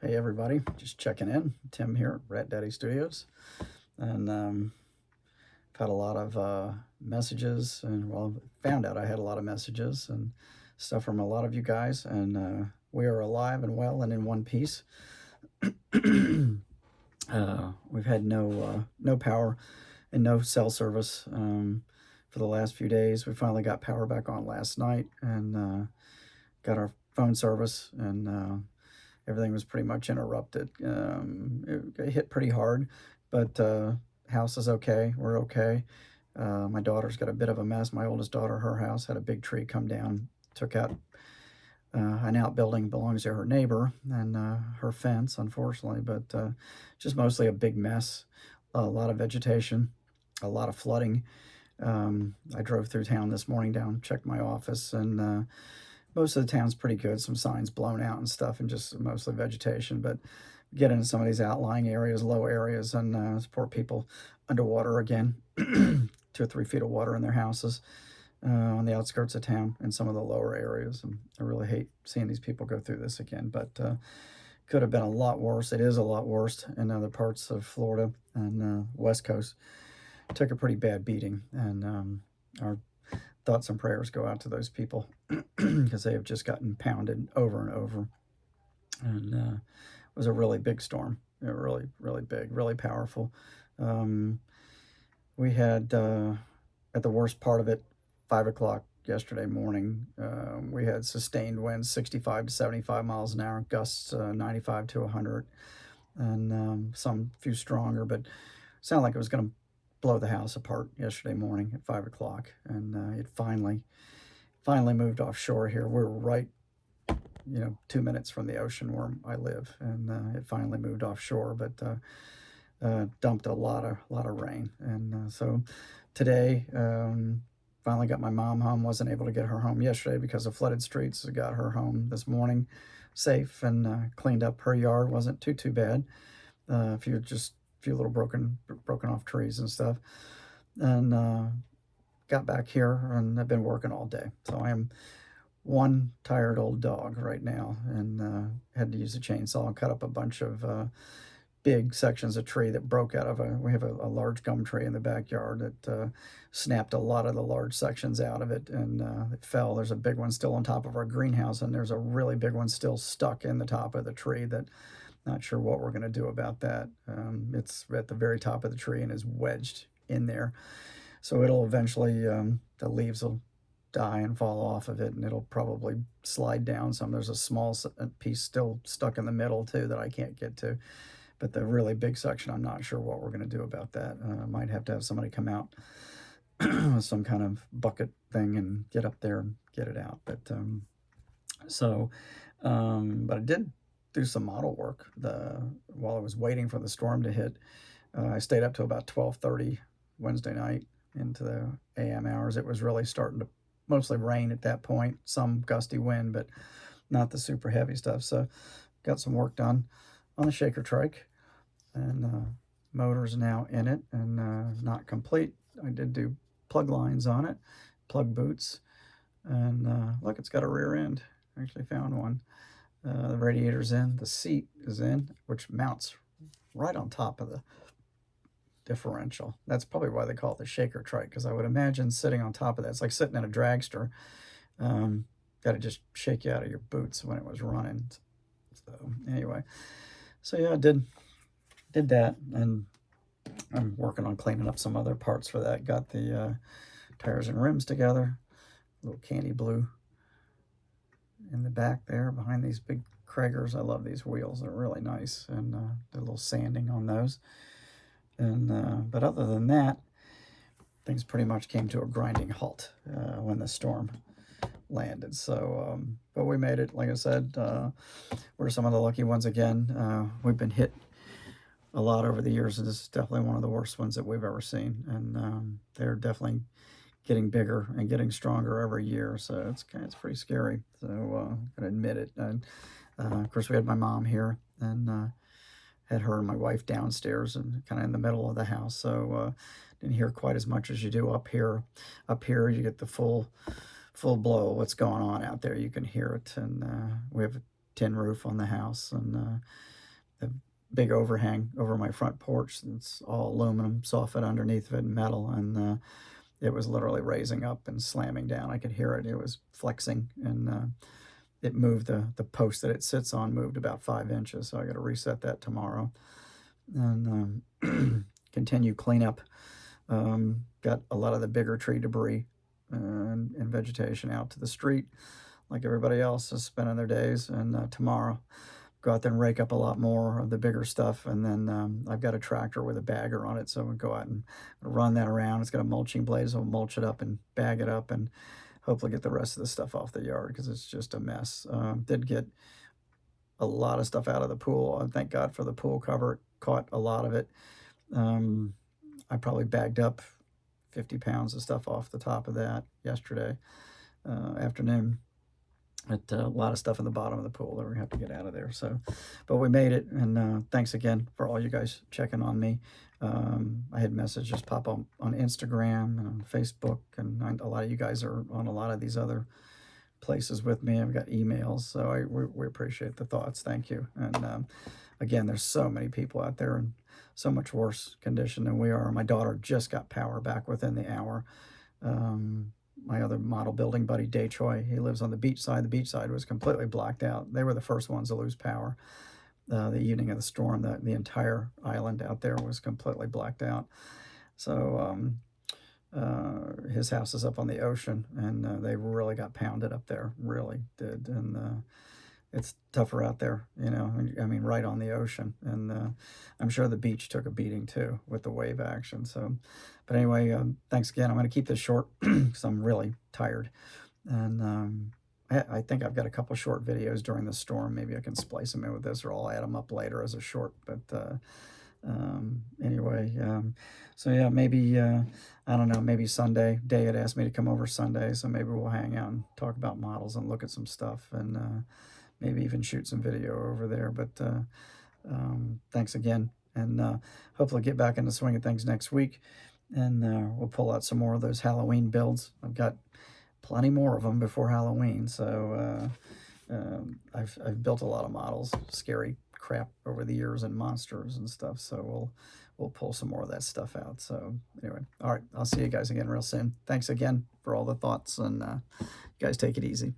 Hey everybody, just checking in. Tim here at Rat Daddy Studios, and I've had a lot of messages, and well, found out I had a lot of messages and stuff from a lot of you guys, and we are alive and well and in one piece. We've had no power and no cell service for the last few days. We finally got power back on last night and got our phone service, and everything was pretty much interrupted. It hit pretty hard, but house is okay. We're okay. My daughter's got a bit of a mess. My oldest daughter, her house had a big tree come down, took out an outbuilding belongs to her neighbor and her fence, unfortunately, but just mostly a big mess. A lot of vegetation, a lot of flooding. I drove through town this morning down, checked my office, and most of the town's pretty good. Some signs blown out and stuff, and just mostly vegetation. But get into some of these outlying areas, low areas, and poor people underwater again. 2 or 3 feet of water in their houses on the outskirts of town in some of the lower areas. And I really hate seeing these people go through this again, but could have been a lot worse. It is a lot worse in other parts of Florida and West Coast. Took a pretty bad beating, and our thoughts and prayers go out to those people because they have just gotten pounded over and over. And it was a really big storm. Really, really big, really powerful. We had, at the worst part of it, 5 o'clock yesterday morning, we had sustained winds 65 to 75 miles an hour, gusts 95 to 100, and some few stronger, but sounded like it was going to blow the house apart yesterday morning at 5 o'clock. And it finally moved offshore here. We're right, 2 minutes from the ocean where I live, and it finally moved offshore, but dumped a lot of rain. And so today, finally got my mom home. Wasn't able to get her home yesterday because of flooded streets. I got her home this morning safe and cleaned up her yard. Wasn't too bad. A few little broken off trees and stuff. And got back here, and I've been working all day. So I am one tired old dog right now, and had to use a chainsaw and cut up a bunch of big sections of tree that broke out of we have a large gum tree in the backyard that snapped a lot of the large sections out of it, and it fell. There's a big one still on top of our greenhouse, and there's a really big one still stuck in the top of the tree that not sure what we're going to do about that. It's at the very top of the tree and is wedged in there. So it'll eventually, the leaves will die and fall off of it, and it'll probably slide down some. There's a small piece still stuck in the middle too that I can't get to. But the really big section, I'm not sure what we're going to do about that. Might have to have somebody come out with some kind of bucket thing and get up there and get it out. But but I did do some model work while I was waiting for the storm to hit. I stayed up till about 12:30 Wednesday night into the AM hours. It was really starting to mostly rain at that point, some gusty wind, but not the super heavy stuff. So got some work done on the shaker trike, and motor's now in it and not complete. I did do plug lines on it, plug boots, and look, it's got a rear end. I actually found one. The radiator's in, the seat is in, which mounts right on top of the differential. That's probably why they call it the shaker trike, because I would imagine sitting on top of that, it's like sitting in a dragster. Got to just shake you out of your boots when it was running. So anyway, so yeah, I did that, and I'm working on cleaning up some other parts for that. Got the tires and rims together, a little candy blue in the back there behind these big Kragers. I love these wheels. They're really nice, and a little sanding on those. And but other than that, things pretty much came to a grinding halt when the storm landed. So but we made it. Like I said, we're some of the lucky ones again. We've been hit a lot over the years, and this is definitely one of the worst ones that we've ever seen. And they're definitely getting bigger and getting stronger every year. So it's pretty scary. So I'm gonna admit it. And of course, we had my mom here, and had her and my wife downstairs and kind of in the middle of the house. So didn't hear quite as much as you do up here. Up here, you get the full blow of what's going on out there. You can hear it. And we have tin roof on the house, and the big overhang over my front porch. It's all aluminum, soffit underneath of it, and metal, and it was literally raising up and slamming down. I could hear it. It was flexing, and it moved, the post that it sits on moved about 5 inches, so I got to reset that tomorrow and continue cleanup. Got a lot of the bigger tree debris and vegetation out to the street, like everybody else is spending their days. And tomorrow, go out there and rake up a lot more of the bigger stuff. And then I've got a tractor with a bagger on it, so we'll go out and run that around. It's got a mulching blade, so we'll mulch it up and bag it up and hopefully get the rest of the stuff off the yard, because it's just a mess. Did get a lot of stuff out of the pool. Thank God for the pool cover. It caught a lot of it. I probably bagged up 50 pounds of stuff off the top of that yesterday afternoon. But a lot of stuff in the bottom of the pool that we're going to have to get out of there. So, but we made it, and thanks again for all you guys checking on me. I had messages pop up on Instagram and on Facebook, and a lot of you guys are on a lot of these other places with me. I've got emails, so we appreciate the thoughts. Thank you. And again, there's so many people out there in so much worse condition than we are. My daughter just got power back within the hour. My other model building buddy, Day Choi, he lives on the beach side. The beach side was completely blacked out. They were the first ones to lose power. The evening of the storm, the entire island out there was completely blacked out. So his house is up on the ocean, and they really got pounded up there, really did. And it's tougher out there, you know, I mean, right on the ocean. And I'm sure the beach took a beating too with the wave action. So, but anyway, thanks again. I'm going to keep this short because I'm really tired. And I think I've got a couple short videos during the storm. Maybe I can splice them in with this, or I'll add them up later as a short. But anyway, so yeah, maybe, I don't know, maybe Sunday. Day had asked me to come over Sunday, so maybe we'll hang out and talk about models and look at some stuff, and maybe even shoot some video over there. But thanks again, and hopefully get back in the swing of things next week, and we'll pull out some more of those Halloween builds. I've got plenty more of them before Halloween, so I've built a lot of models, scary crap over the years, and monsters and stuff, so we'll pull some more of that stuff out. So anyway, all right, I'll see you guys again real soon. Thanks again for all the thoughts, and you guys take it easy.